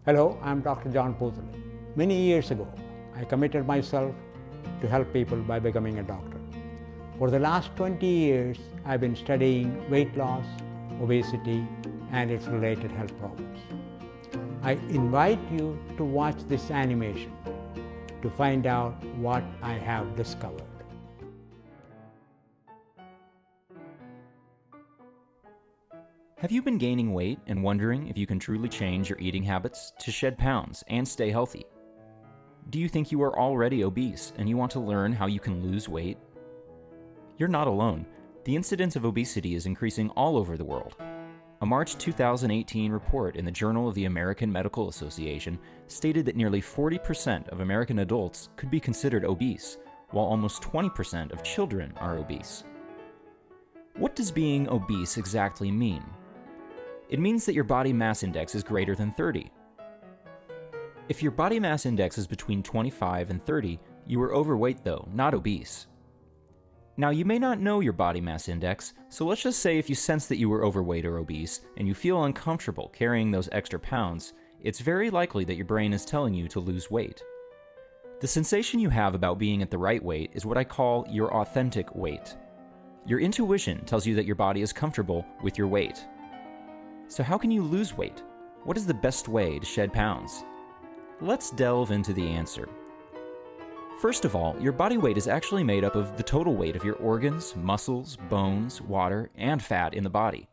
Hello, I'm Dr. John Puthul. Many years ago, I committed myself to help people by becoming a doctor. For the last 20 years, I've been studying weight loss, obesity, and its related health problems. I invite you to watch this animation to find out what I have discovered. Have you been gaining weight and wondering if you can truly change your eating habits to shed pounds and stay healthy? Do you think you are already obese and you want to learn how you can lose weight? You're not alone. The incidence of obesity is increasing all over the world. A March 2018 report in the Journal of the American Medical Association stated that nearly 40% of American adults could be considered obese, while almost 20% of children are obese. What does being obese exactly mean? It means that your body mass index is greater than 30. If your body mass index is between 25 and 30, you are overweight though, not obese. Now, you may not know your body mass index, so let's just say if you sense that you are overweight or obese and you feel uncomfortable carrying those extra pounds, it's very likely that your brain is telling you to lose weight. The sensation you have about being at the right weight is what I call your authentic weight. Your intuition tells you that your body is comfortable with your weight. So how can you lose weight? What is the best way to shed pounds? Let's delve into the answer. First of all, your body weight is actually made up of the total weight of your organs, muscles, bones, water, and fat in the body.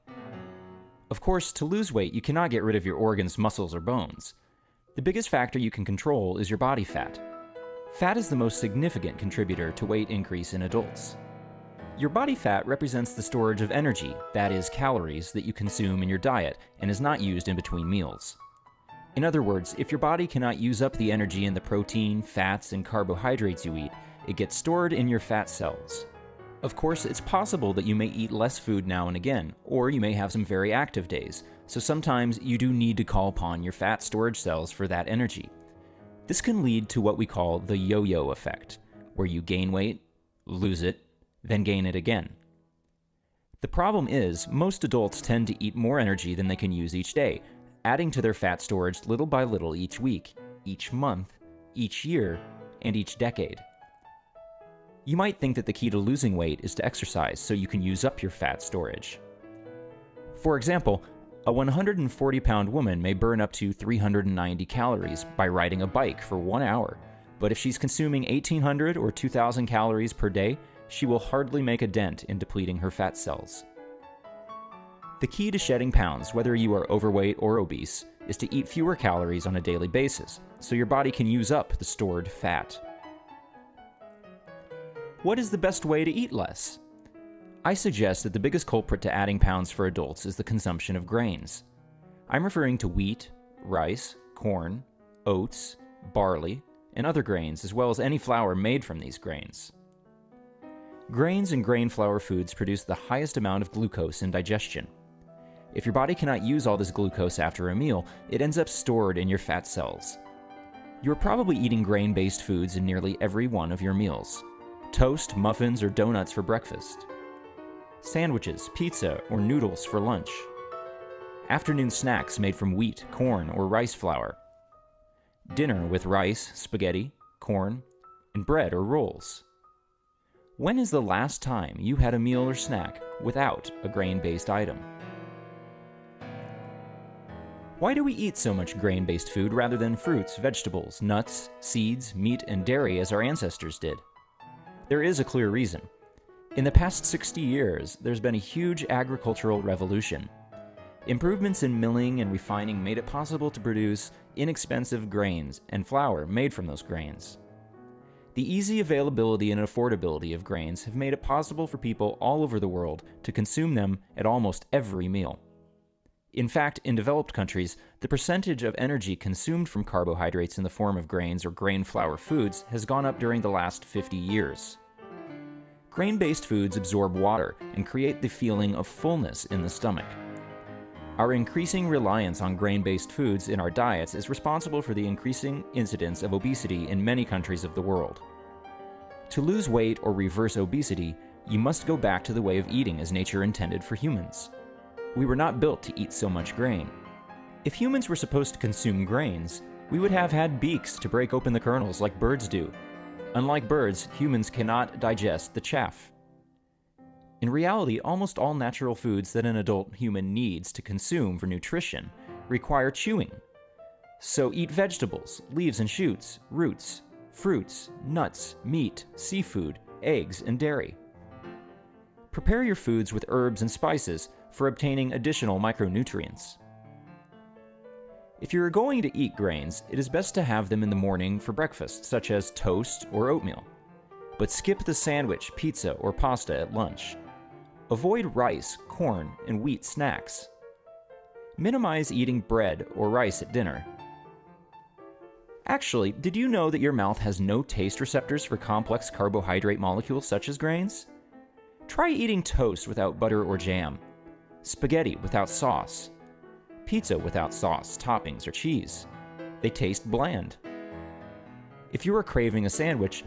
Of course, to lose weight, you cannot get rid of your organs, muscles, or bones. The biggest factor you can control is your body fat. Fat is the most significant contributor to weight increase in adults. Your body fat represents the storage of energy, that is, calories, that you consume in your diet and is not used in between meals. In other words, if your body cannot use up the energy in the protein, fats, and carbohydrates you eat, it gets stored in your fat cells. Of course, it's possible that you may eat less food now and again, or you may have some very active days, so sometimes you do need to call upon your fat storage cells for that energy. This can lead to what we call the yo-yo effect, where you gain weight, lose it, then gain it again. The problem is, most adults tend to eat more energy than they can use each day, adding to their fat storage little by little each week, each month, each year, and each decade. You might think that the key to losing weight is to exercise so you can use up your fat storage. For example, a 140-pound woman may burn up to 390 calories by riding a bike for 1 hour, but if she's consuming 1,800 or 2,000 calories per day, she will hardly make a dent in depleting her fat cells. The key to shedding pounds, whether you are overweight or obese, is to eat fewer calories on a daily basis, so your body can use up the stored fat. What is the best way to eat less? I suggest that the biggest culprit to adding pounds for adults is the consumption of grains. I'm referring to wheat, rice, corn, oats, barley, and other grains, as well as any flour made from these grains. Grains and grain flour foods produce the highest amount of glucose in digestion. If your body cannot use all this glucose after a meal, it ends up stored in your fat cells. You're probably eating grain-based foods in nearly every one of your meals. Toast, muffins, or donuts for breakfast. Sandwiches, pizza, or noodles for lunch. Afternoon snacks made from wheat, corn, or rice flour. Dinner with rice, spaghetti, corn, and bread or rolls. When is the last time you had a meal or snack without a grain-based item? Why do we eat so much grain-based food rather than fruits, vegetables, nuts, seeds, meat, and dairy as our ancestors did? There is a clear reason. In the past 60 years, there's been a huge agricultural revolution. Improvements in milling and refining made it possible to produce inexpensive grains and flour made from those grains. The easy availability and affordability of grains have made it possible for people all over the world to consume them at almost every meal. In fact, in developed countries, the percentage of energy consumed from carbohydrates in the form of grains or grain flour foods has gone up during the last 50 years. Grain-based foods absorb water and create the feeling of fullness in the stomach. Our increasing reliance on grain-based foods in our diets is responsible for the increasing incidence of obesity in many countries of the world. To lose weight or reverse obesity, you must go back to the way of eating as nature intended for humans. We were not built to eat so much grain. If humans were supposed to consume grains, we would have had beaks to break open the kernels like birds do. Unlike birds, humans cannot digest the chaff. In reality, almost all natural foods that an adult human needs to consume for nutrition require chewing. So eat vegetables, leaves and shoots, roots, fruits, nuts, meat, seafood, eggs, and dairy. Prepare your foods with herbs and spices for obtaining additional micronutrients. If you are going to eat grains, it is best to have them in the morning for breakfast, such as toast or oatmeal. But skip the sandwich, pizza, or pasta at lunch. Avoid rice, corn, and wheat snacks. Minimize eating bread or rice at dinner. Actually, did you know that your mouth has no taste receptors for complex carbohydrate molecules such as grains? Try eating toast without butter or jam, spaghetti without sauce, pizza without sauce, toppings, or cheese. They taste bland. If you are craving a sandwich,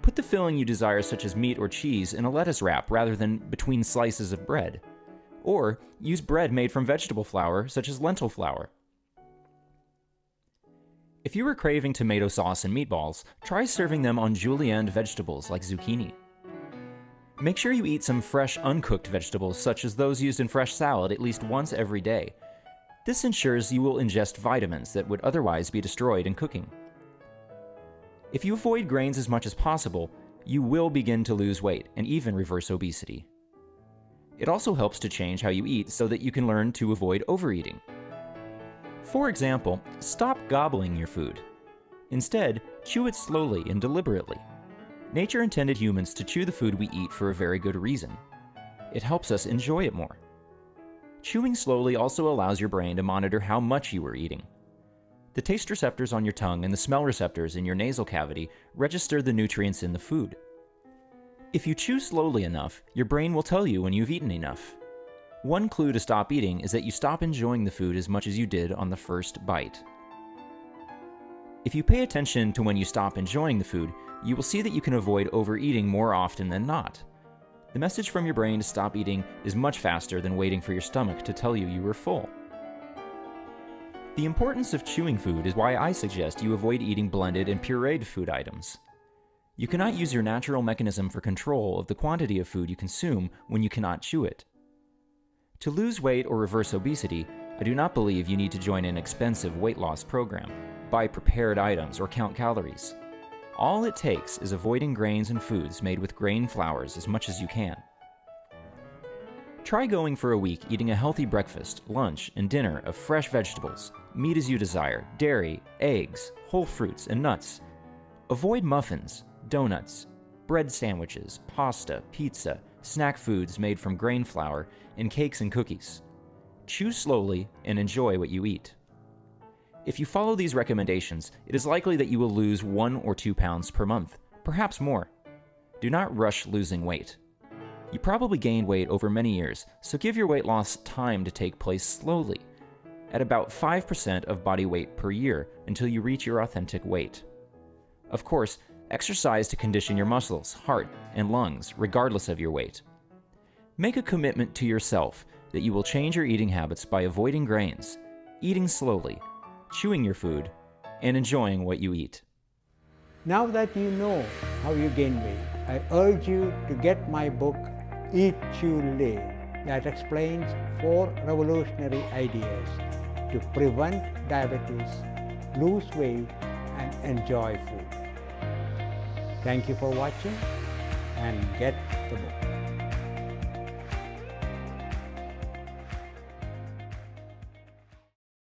put the filling you desire such as meat or cheese in a lettuce wrap rather than between slices of bread. Or use bread made from vegetable flour such as lentil flour. If you are craving tomato sauce and meatballs, try serving them on julienned vegetables like zucchini. Make sure you eat some fresh uncooked vegetables such as those used in fresh salad at least once every day. This ensures you will ingest vitamins that would otherwise be destroyed in cooking. If you avoid grains as much as possible, you will begin to lose weight and even reverse obesity. It also helps to change how you eat so that you can learn to avoid overeating. For example, stop gobbling your food. Instead, chew it slowly and deliberately. Nature intended humans to chew the food we eat for a very good reason. It helps us enjoy it more. Chewing slowly also allows your brain to monitor how much you are eating. The taste receptors on your tongue and the smell receptors in your nasal cavity register the nutrients in the food. If you chew slowly enough, your brain will tell you when you've eaten enough. One clue to stop eating is that you stop enjoying the food as much as you did on the first bite. If you pay attention to when you stop enjoying the food, you will see that you can avoid overeating more often than not. The message from your brain to stop eating is much faster than waiting for your stomach to tell you you are full. The importance of chewing food is why I suggest you avoid eating blended and pureed food items. You cannot use your natural mechanism for control of the quantity of food you consume when you cannot chew it. To lose weight or reverse obesity, I do not believe you need to join an expensive weight loss program, buy prepared items, or count calories. All it takes is avoiding grains and foods made with grain flours as much as you can. Try going for a week eating a healthy breakfast, lunch, and dinner of fresh vegetables, meat as you desire, dairy, eggs, whole fruits, and nuts. Avoid muffins, donuts, bread sandwiches, pasta, pizza, snack foods made from grain flour, and cakes and cookies. Chew slowly and enjoy what you eat. If you follow these recommendations, it is likely that you will lose 1 or 2 pounds per month, perhaps more. Do not rush losing weight. You probably gained weight over many years, so give your weight loss time to take place slowly, at about 5% of body weight per year until you reach your authentic weight. Of course, exercise to condition your muscles, heart, and lungs, regardless of your weight. Make a commitment to yourself that you will change your eating habits by avoiding grains, eating slowly, chewing your food, and enjoying what you eat. Now that you know how you gain weight, I urge you to get my book, Eat, Chew, Live, that explains 4 revolutionary ideas to prevent diabetes, lose weight, and enjoy food. Thank you for watching, and get the book.